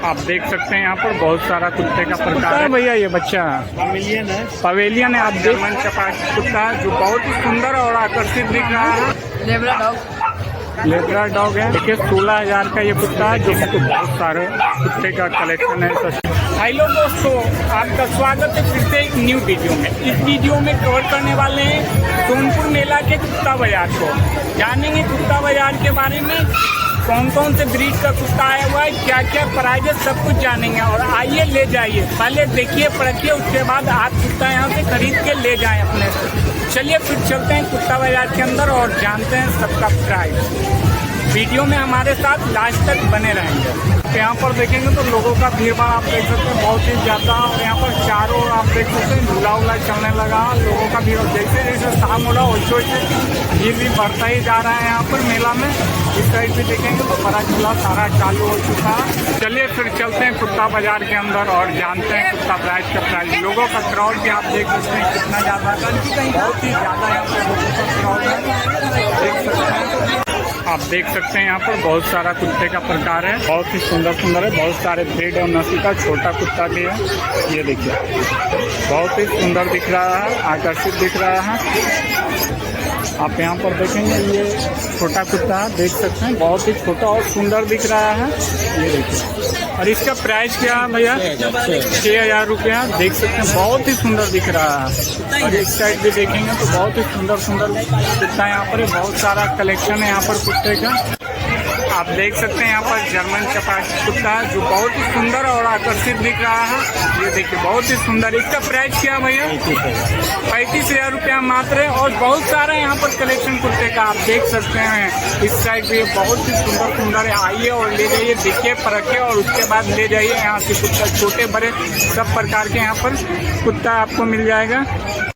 आप देख सकते हैं यहाँ पर बहुत सारा कुत्ते का प्रकार है भैया। ये बच्चा पवेलियन है। आप जर्मन चपाट कुत्ता है जो बहुत ही सुंदर और आकर्षित दिख रहा है। लेब्रा डॉग है। देखिए 16,000 का ये कुत्ता है जो बहुत सारे कुत्ते का कलेक्शन है। हेलो दोस्तों, आपका स्वागत है फिर से एक न्यू वीडियो में। इस वीडियो में कवर करने वाले हैं सोनपुर मेला के कुत्ता बाजार को। जानेंगे कुत्ता बाजार के बारे में, कौन कौन से ब्रीड का कुत्ता आया हुआ है, क्या क्या प्राइस है, सब कुछ जानेंगे। और आइए ले जाइए, पहले देखिए परखिए, उसके बाद आप कुत्ता यहाँ से खरीद के ले जाएं अपने से। चलिए फिर चलते हैं कुत्ता बाजार के अंदर और जानते हैं सबका प्राइस। वीडियो में हमारे साथ लास्ट तक बने रहेंगे। यहाँ पर देखेंगे तो लोगों का भीड़ भाड़ आप देख सकते हैं बहुत ही ज्यादा। और यहाँ पर चारों ओर आप देख सकते हैं झूला उला चलने लगा, लोगों का भीड़ जैसे जैसे शाम हो रहा वैसे वैसे भीड़ भी बढ़ता ही जा रहा है यहाँ पर मेला में। इस साइड भी देखेंगे तो बड़ा झूला सारा चालू हो चुका है। चलिए फिर चलते हैं कुत्ता बाजार के अंदर और जानते हैं कुत्ता प्राइस का प्राइस। लोगों का क्राउड भी आप देख सकते हैं कितना ज्यादा, बहुत ही ज्यादा यहाँ पर लोगों का क्राउड है, देख सकते हैं। आप देख सकते हैं यहाँ पर बहुत सारा कुत्ते का प्रकार है, बहुत ही सुंदर सुंदर है। बहुत सारे ब्रीड और नस्ल का छोटा कुत्ता भी है। ये देखिए बहुत ही सुंदर दिख रहा है, आकर्षित दिख रहा है। आप यहाँ पर देखेंगे ये छोटा कुत्ता है, देख सकते हैं बहुत ही छोटा और सुंदर दिख रहा है। ये देखिए, और इसका प्राइस क्या है भैया? 6,000 रुपया। देख सकते हैं बहुत ही सुंदर दिख रहा है। और इस साइड भी देखेंगे तो बहुत ही सुंदर सुंदर कुत्ता यहाँ पर है, बहुत सारा कलेक्शन है यहाँ पर कुत्ते का। आप देख सकते हैं यहाँ पर जर्मन चपाट कुत्ता है जो बहुत ही सुंदर और आकर्षित दिख रहा है। ये देखिए बहुत ही सुंदर। इसका प्राइस क्या भैया? 35,000 रुपया मात्र है। और बहुत सारा यहाँ पर कलेक्शन कुत्ते का आप देख सकते हैं। इस साइड भी बहुत ही सुंदर सुंदर है। आइए और ले जाइए, देखिए परखिए और उसके बाद ले जाइए। यहाँ से कुत्ता छोटे बड़े सब प्रकार के यहाँ पर कुत्ता आपको मिल जाएगा।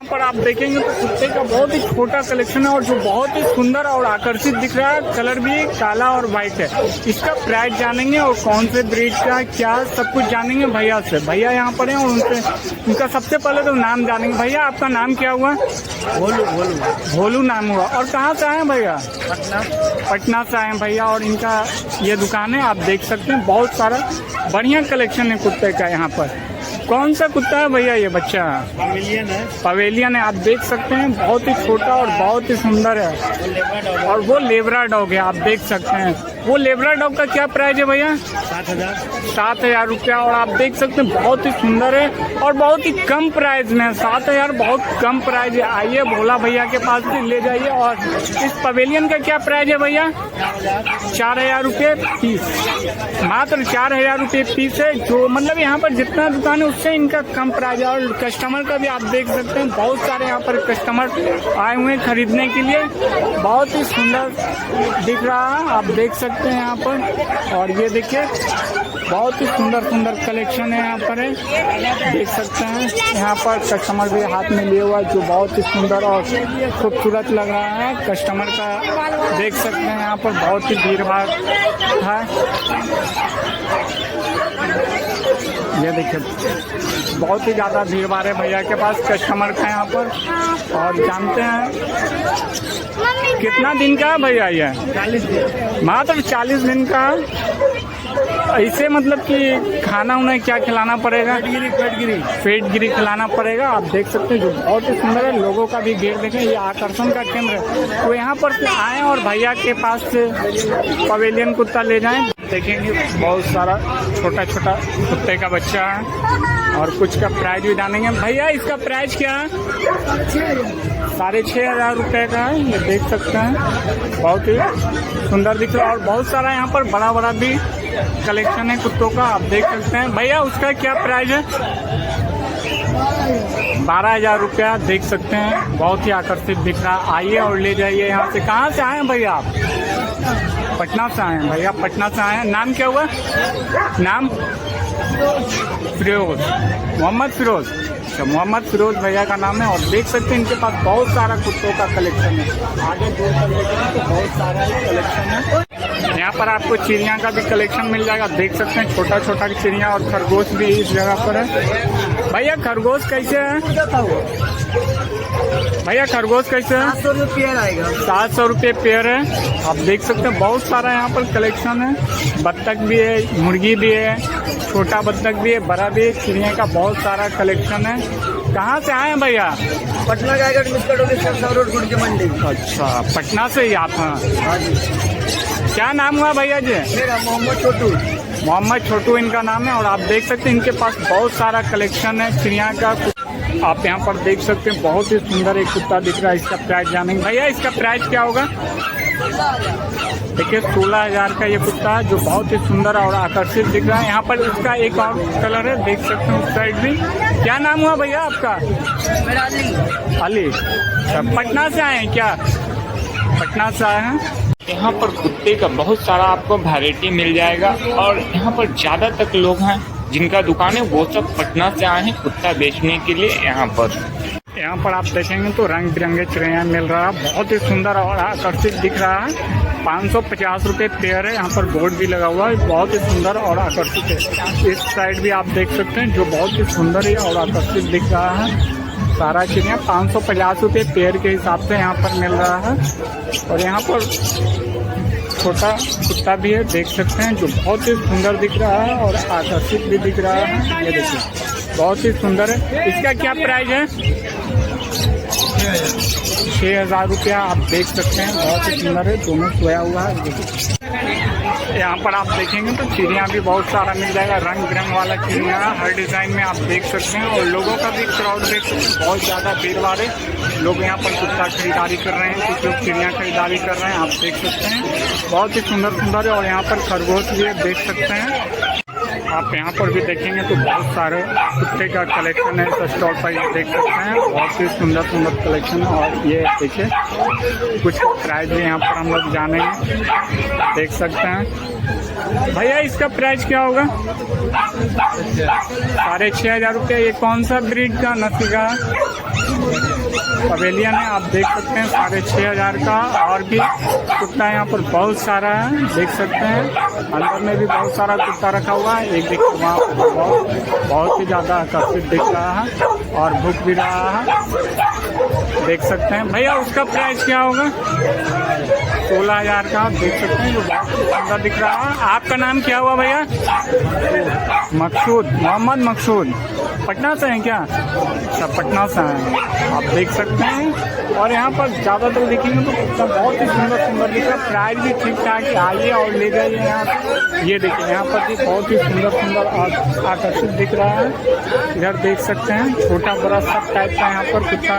पर आप देखेंगे तो कुत्ते का बहुत ही छोटा कलेक्शन है और जो बहुत ही सुंदर और आकर्षित दिख रहा है। कलर भी काला और व्हाइट है। इसका प्राइस जानेंगे और कौन से ब्रीड का क्या सब कुछ जानेंगे भैया से। भैया यहाँ पर हैं और उनका सबसे पहले तो नाम जानेंगे। भैया आपका नाम क्या हुआ? भोलू नाम हुआ। और कहाँ से आए हैं भैया? पटना से आए हैं भैया। और इनका ये दुकान है, आप देख सकते हैं बहुत सारा बढ़िया कलेक्शन है कुत्ते का यहाँ पर। कौन सा कुत्ता है भैया? ये बच्चा पवेलियन है। आप देख सकते हैं बहुत ही छोटा और बहुत ही सुंदर है। और वो लेब्रा डॉग है, आप देख सकते हैं। वो लेब्रा डॉग का क्या प्राइस है भैया? 7,000 रुपया। और आप देख सकते हैं बहुत ही सुंदर है और बहुत ही कम प्राइस में है। 7,000 बहुत कम प्राइस है। आइए भोला भैया के पास भी ले जाइए। और इस पवेलियन का क्या प्राइस है भैया? 4,000 रुपये पीस। मात्र 4,000 रुपये पीस है। जो मतलब यहाँ पर जितना दुकान है उससे इनका कम प्राइस है। और कस्टमर का भी आप देख सकते हैं बहुत सारे यहाँ पर कस्टमर आए हुए हैं खरीदने के लिए। बहुत ही सुंदर दिख रहा है, आप देख सकते हैं यहाँ पर। और ये देखिए बहुत ही सुंदर सुंदर कलेक्शन है यहाँ पर है, देख सकते हैं। यहाँ पर कस्टमर भी हाथ में लिए हुआ है जो बहुत ही सुंदर और खूबसूरत लग रहा है। कस्टमर का देख सकते हैं यहाँ पर बहुत ही भीड़ भाड़ है। ये देखिए बहुत ही ज़्यादा भीड़ भाड़ है भैया के पास, कस्टमर का यहाँ पर। और जानते हैं कितना दिन का है भैया? ये 40 दिन, मात्र 40 दिन का। ऐसे मतलब कि खाना उन्हें क्या खिलाना पड़ेगा? फेटगिरी खिलाना पड़ेगा। आप देख सकते हैं जो बहुत ही सुंदर है। लोगों का भी भीड़ देखें, ये आकर्षण का केंद्र है। तो यहाँ पर आए और भैया के पास से पवेलियन कुत्ता ले जाएं। देखेंगे बहुत सारा छोटा छोटा कुत्ते का बच्चा है। और कुछ का प्राइस भी जानेंगे। भैया इसका प्राइस क्या है? 6,500 रुपये का है। ये देख सकते हैं बहुत ही सुंदर दिख रहा है। और बहुत सारा यहाँ पर बड़ा बड़ा भी कलेक्शन है कुत्तों का, आप देख सकते हैं। भैया उसका क्या प्राइस है? 12,000 रुपया। देख सकते हैं बहुत ही आकर्षित दिख रहा है। आइए और ले जाइए यहाँ से। कहाँ से आए हैं भैया आप? पटना से आए हैं भैया, पटना से आए हैं। नाम क्या हुआ? नाम फिरोज, मोहम्मद फिरोज। अच्छा, मोहम्मद फिरोज भैया का नाम है। और देख सकते हैं इनके पास बहुत सारा कुत्तों का कलेक्शन है। आगे दूर तक देखेंगे तो बहुत सारा कलेक्शन है। यहाँ पर आपको चिड़िया का भी कलेक्शन मिल जाएगा, देख सकते हैं छोटा छोटा चिड़िया। और खरगोश भी इस जगह पर है। भैया खरगोश कैसे है? भैया खरगोश कैसे है? 700 रुपये पेयर आएगा। 700 रुपये पेयर है। आप देख सकते हैं बहुत सारा यहाँ पर कलेक्शन है। बत्तख भी है, मुर्गी भी है, छोटा बत्तख भी है, बड़ा भी है, चिड़िया का बहुत सारा कलेक्शन है। कहाँ से आए हैं भैया? पटना रायगढ़ मिस्टर रोड गुड़ की मंडी। अच्छा, पटना से ही आप हैं? हाँ जी। क्या नाम हुआ भैया जी? मेरा मोहम्मद छोटू। मोहम्मद छोटू इनका नाम है। और आप देख सकते हैं इनके पास बहुत सारा कलेक्शन है चिड़िया का। आप यहाँ पर देख सकते हैं बहुत ही सुंदर एक कुत्ता दिख रहा है। इसका प्राइस जानेंगे। भैया इसका प्राइस क्या होगा? देखिए 16,000 का ये कुत्ता है जो बहुत ही सुंदर और आकर्षित दिख रहा है। यहाँ पर इसका एक और कलर है, देख सकते हैं उस साइड भी। क्या नाम हुआ भैया आपका? मेरा अली। पटना से आए हैं क्या? पटना से आए हैं। यहाँ पर कुत्ते का बहुत सारा आपको वैरायटी मिल जाएगा। और यहाँ पर ज़्यादा तक लोग हैं जिनका दुकान है वो सब पटना से आए हैं कुत्ता बेचने के लिए। यहाँ पर आप देखेंगे तो रंग बिरंगे चिड़िया मिल रहा है, बहुत ही सुंदर और आकर्षित दिख रहा है। 550 रुपये पेयर है। यहाँ पर बोर्ड भी लगा हुआ है, बहुत ही सुंदर और आकर्षित है। इस साइड भी आप देख सकते हैं जो बहुत ही सुंदर है और आकर्षित दिख रहा है। सारा चिड़िया 550 रुपये पेयर के हिसाब से यहाँ पर मिल रहा है। और यहाँ पर छोटा कुत्ता भी है, देख सकते हैं जो बहुत ही सुंदर दिख रहा है और आकर्षित भी दिख रहा है। ये देखिए बहुत ही सुंदर है। इसका क्या प्राइस है? 6,000 रुपया। आप देख सकते हैं बहुत ही सुंदर है, दोनों सोया हुआ है। देखिए यहाँ पर आप देखेंगे तो चिड़िया भी बहुत सारा मिल जाएगा, रंग बिरंग वाला चिड़िया हर डिजाइन में आप देख सकते हैं। और लोगों का भी क्राउड देख सकते हैं, बहुत ज़्यादा भीड़ भाड़ है। लोग यहाँ पर कुत्ता खरीदारी कर रहे हैं, कुछ लोग चिड़िया खरीदारी कर रहे हैं, आप देख सकते हैं बहुत ही सुंदर सुंदर है। और यहाँ पर खरगोश भी देख सकते हैं आप। यहाँ पर भी देखेंगे तो बहुत सारे कुत्ते का कलेक्शन है इस स्टॉल पर, ये देख सकते हैं बहुत ही सुंदर सुंदर कलेक्शन है। और ये देखिए कुछ प्राइस भी यहाँ पर हम लोग जानेंगे, देख सकते हैं। भैया इसका प्राइस क्या होगा? 6,500 रुपया। ये कौन सा ब्रीड का नस्ल का? पवेलियन है। आप देख सकते हैं 6,500 का। और भी कुत्ता यहाँ पर बहुत सारा है, देख सकते हैं। अंदर में भी बहुत सारा कुत्ता रखा हुआ है। एक देखिए वहाँ बहुत ही ज़्यादा आकर्षित दिख रहा है और भूख भी रहा है, देख सकते हैं। भैया उसका प्राइस क्या होगा? 16,000 का। आप देख सकते हैं जो बहुत सुंदर दिख रहा है। आपका नाम क्या हुआ भैया? मकसूद, मोहम्मद मकसूद। पटना से हैं क्या? अच्छा, पटना से हैं। आप देख सकते हैं। और यहाँ पर ज़्यादातर देखेंगे तो कुत्ता बहुत ही सुंदर सुंदर दिख रहा है। प्राइस भी ठीक ठाक है, आइए और ले जाइए यहाँ से। ये देखिए यहाँ पर भी बहुत ही सुंदर सुंदर और आकर्षित दिख रहा है। इधर देख सकते हैं छोटा बड़ा सब टाइप का यहाँ पर कुत्ता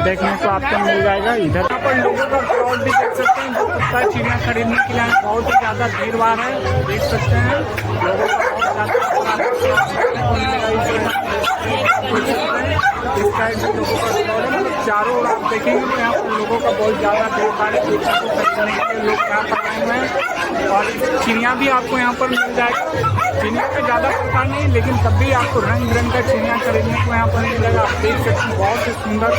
देखने को आपको मिल जाएगा। इधर यहाँ पर लोगों का क्राउड भी देख सकते हैं, जो कुत्ता चिड़िया खरीदने के लिए बहुत ही ज़्यादा भीड़ भाड़ है, देख सकते हैं लोगों का बहुत ज़्यादा। इस साइड में लोगों का चारों ओर आप देखेंगे तो यहाँ पर लोगों का बहुत ज़्यादा भीड़ भाड़ है। कुत्ता को खरीदने के लिए लोग यहाँ पर आए हुए हैं। और चिड़िया भी आपको यहाँ पर मिल जाएगा। चिड़िया का ज़्यादा प्रकार नहीं, लेकिन तब भी आपको रंग बिरंग का चिड़िया खरीदने को यहाँ पर मिल जाएगा। आप देख सकते हैं बहुत ही सुंदर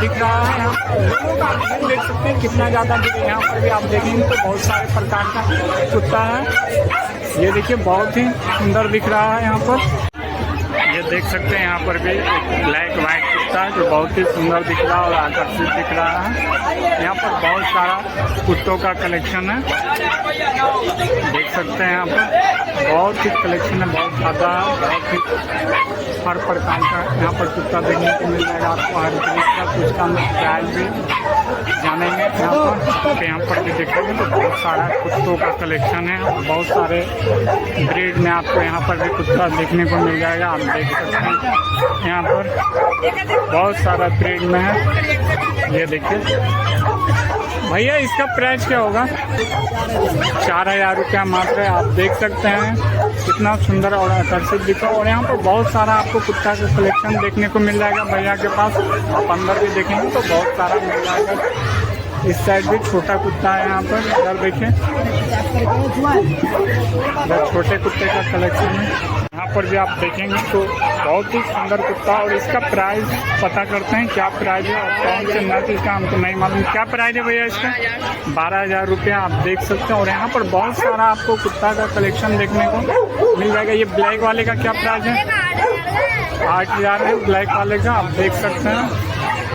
दिख रहा है। यहाँ लोगों का आप देख सकते हैं कितना ज़्यादा भीड़ है। यहाँ पर भी आप देखेंगे तो बहुत सारे प्रकार का कुत्ता है। ये देखिए बहुत ही सुंदर दिख रहा है यहाँ पर। ये देख सकते हैं यहाँ पर भी एक ब्लैक वाइट कुत्ता है जो बहुत ही सुंदर दिख रहा है और आकर्षित दिख रहा है। यहाँ पर बहुत सारा कुत्तों का कलेक्शन है, देख सकते हैं यहाँ पर बहुत ही कलेक्शन है, बहुत ज़्यादा बहुत ही हर प्रकार का यहाँ पर कुत्ता देखने को मिल जाएगा आपको। हर ब्रीड का कुछ का प्राइस भी जानेंगे यहाँ पर भी देखेंगे तो बहुत सारा कुत्तों का कलेक्शन है। बहुत सारे ब्रीड में आपको यहाँ पर भी कुत्ता देखने को मिल जाएगा। आप देख सकते हैं यहाँ पर बहुत सारा ब्रीड में है। ये देखिए भैया इसका प्राइस क्या होगा? 4,000 रुपया मात्र है। आप देख सकते हैं कितना सुंदर और आकर्षित दिखा। और यहाँ पर बहुत सारा आपको कुत्ता का कलेक्शन देखने को मिल जाएगा भैया के पास। आप अंदर भी देखेंगे तो बहुत सारा मिल जाएगा। इस साइड भी छोटा कुत्ता है यहाँ पर, इधर देखें इधर छोटे कुत्ते का कलेक्शन है। यहाँ पर भी आप देखेंगे तो बहुत ही सुंदर कुत्ता। और इसका प्राइस पता करते हैं क्या प्राइस है और कौन से नस्ल का हमको नहीं मालूम। क्या प्राइस है भैया इसका? 12,000 रुपया। आप देख सकते हैं। और यहाँ पर बहुत सारा आपको कुत्ता का कलेक्शन देखने को मिल जाएगा। ये ब्लैक वाले का क्या प्राइस है? 8,000 है ब्लैक वाले का। आप देख सकते हैं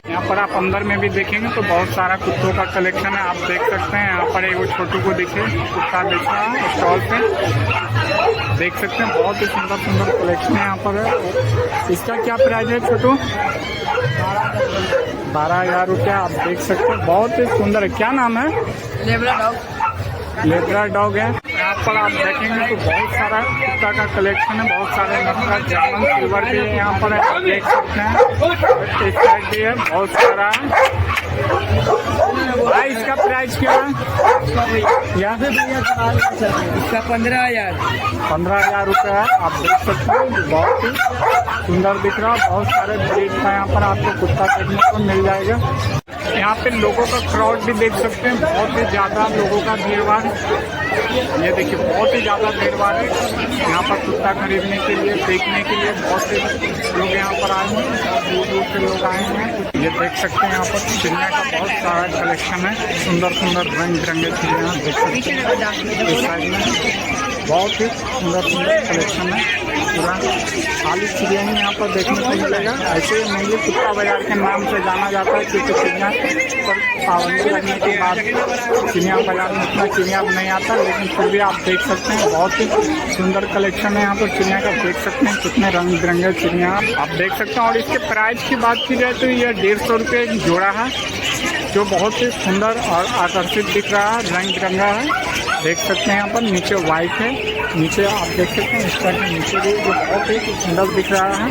यहाँ यहाँ पर आप अंदर में भी देखेंगे तो बहुत सारा कुत्तों का कलेक्शन है, आप देख सकते हैं। यहाँ पर एक छोटू को देखिए, कुत्ता बेच रहा है स्टॉल पे, देख सकते हैं। बहुत ही सुंदर सुंदर कलेक्शन है यहाँ पर है। इसका क्या प्राइस है छोटू? 12,000 रुपया, आप देख सकते हैं। बहुत ही सुंदर है। क्या नाम है? लेबरा डॉग। लेब्रा डॉग है। यहाँ पर आप देखेंगे तो बहुत सारा कुत्ता का कलेक्शन है, बहुत सारे नस्ल जर्मन सिल्वर भी यहाँ पर है, आप देख सकते हैं। इस साइड भी है बहुत सारा। भाई इसका प्राइस क्या है? यहाँ से इसका 15,000। 15,000 रुपया है, आप देख सकते हैं। बहुत ही सुंदर दिख रहा है। बहुत सारे ब्रीड का यहाँ पर आपको कुत्ता देखने को मिल जाएगा। यहाँ पे लोगों का क्राउड भी देख सकते हैं, बहुत ही ज़्यादा लोगों का भीड़भाड़। ये देखिए बहुत ही ज़्यादा भीड़भाड़ है यहाँ पर कुत्ता खरीदने के लिए, देखने के लिए बहुत से लोग यहाँ पर आए हैं, दूर दूर से लोग आए हैं। ये देख सकते हैं यहाँ पर चिड़िया का बहुत सारा कलेक्शन है, सुंदर सुंदर रंग बिरंगे चिड़िया देख सकते हैं। इस साइड में बहुत ही सुंदर सुंदर कलेक्शन है, पूरा खाली चिड़िया ही यहाँ पर देखने को मिलेगा। ऐसे मेनली कुत्ता बाजार के नाम से जाना जाता है, क्योंकि चिड़िया पर पाबंदी लगने के बाद चिड़िया बाजार में इतना चिड़िया नहीं आता, लेकिन फिर भी आप देख सकते हैं बहुत ही सुंदर कलेक्शन है यहाँ पर चिड़िया का। देख सकते हैं कितने रंग बिरंगे चिड़िया आप देख सकते हैं। और इसके प्राइस की बात की जाए तो ये 150 रुपये एक जोड़ा है, जो बहुत ही सुंदर और आकर्षित दिख रहा है, रंग बिरंगा है। देख सकते हैं यहाँ पर नीचे वाइट है, नीचे आप देख सकते हैं इसका नीचे भी जो बहुत ही सुंदर दिख रहा है।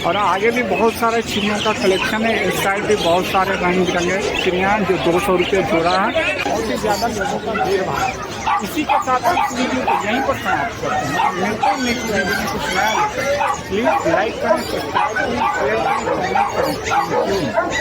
और आगे भी बहुत सारे चिड़ियों का कलेक्शन है, इस साइड भी बहुत सारे रंग बिरंगे चिड़िया जो 200 रुपये जोड़ा है। बहुत ही ज़्यादा लोगों का भीड़ भाड़। इसी के साथ इस वीडियो को यहीं पर समाप्त करते हैं। मिलते हैं नेक्स्ट वीडियो में कुछ नया। प्लीज़ लाइक करें, सब्सक्राइब करें, शेयर करें, कमेंट करें।